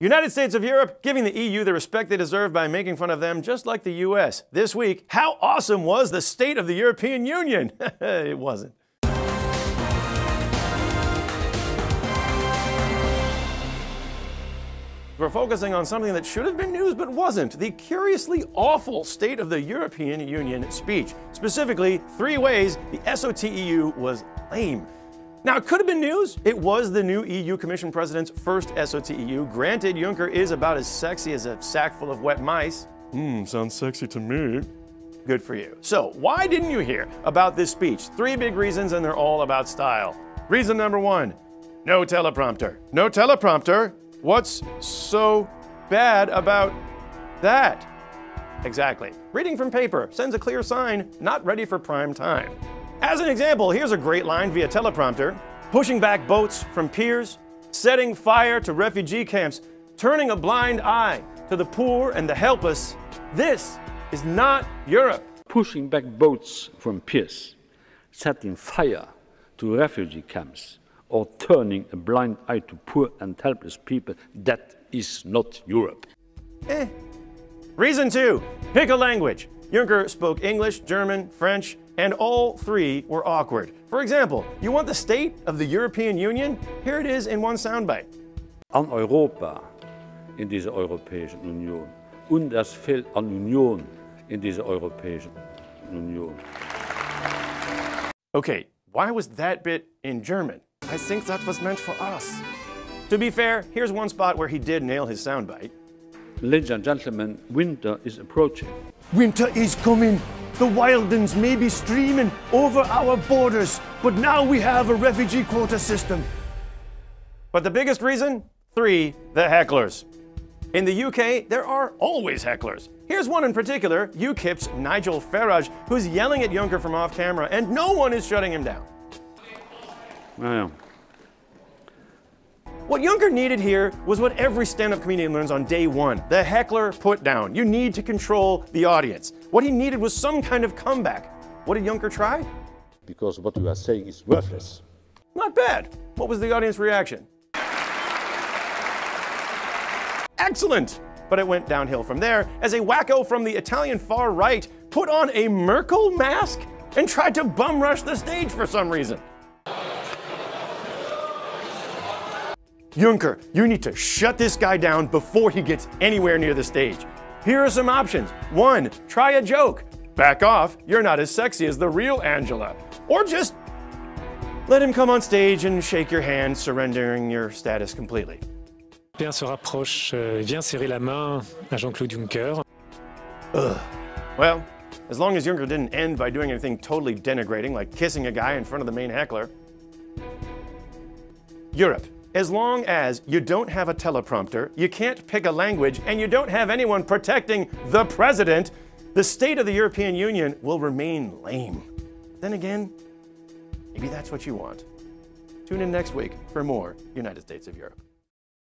United States of Europe giving the EU the respect they deserve by making fun of them just like the US. This week, how awesome was the State of the European Union? It wasn't. We're focusing on something that should have been news but wasn't. The curiously awful State of the European Union speech. Specifically, 3 ways the SOTEU was lame. Now, it could have been news. It was the new EU Commission President's first SOTEU. Granted, Juncker is about as sexy as a sack full of wet mice. Sounds sexy to me. Good for you. So, why didn't you hear about this speech? 3 big reasons, and they're all about style. Reason number 1, no teleprompter. No teleprompter? What's so bad about that? Exactly. Reading from paper sends a clear sign, not ready for prime time. As an example, here's a great line via teleprompter. Pushing back boats from piers, setting fire to refugee camps, turning a blind eye to the poor and the helpless. This is not Europe. Pushing back boats from piers, setting fire to refugee camps, or turning a blind eye to poor and helpless people, that is not Europe. Reason 2, pick a language. Juncker spoke English, German, French, and all 3 were awkward. For example, you want the State of the European Union? Here it is in one soundbite. An Europa in dieser Europäischen Union und es fehlt an Union in dieser Europäischen Union. Okay, why was that bit in German? I think that was meant for us. To be fair, here's one spot where he did nail his soundbite. Ladies and gentlemen, winter is approaching. Winter is coming. The wildens may be streaming over our borders, but now we have a refugee quota system. But the biggest reason? 3, the hecklers. In the UK, there are always hecklers. Here's one in particular, UKIP's Nigel Farage, who's yelling at Juncker from off camera, and no one is shutting him down. Well, what Juncker needed here was what every stand-up comedian learns on day 1, the heckler put down. You need to control the audience. What he needed was some kind of comeback. What did Juncker try? because what you are saying is worthless. Not bad. What was the audience reaction? Excellent! But it went downhill from there as a wacko from the Italian far right put on a Merkel mask and tried to bum rush the stage for some reason. Juncker, you need to shut this guy down before he gets anywhere near the stage. Here are some options. 1, try a joke. Back off, you're not as sexy as the real Angela. Or just let him come on stage and shake your hand, surrendering your status completely. Se rapproche, vient serrer la main à Jean-Claude Juncker. Well, as long as Juncker didn't end by doing anything totally denigrating, like kissing a guy in front of the main heckler. Europe. As long as you don't have a teleprompter, you can't pick a language, and you don't have anyone protecting the president, the state of the European Union will remain lame. Then again, maybe that's what you want. Tune in next week for more United States of Europe.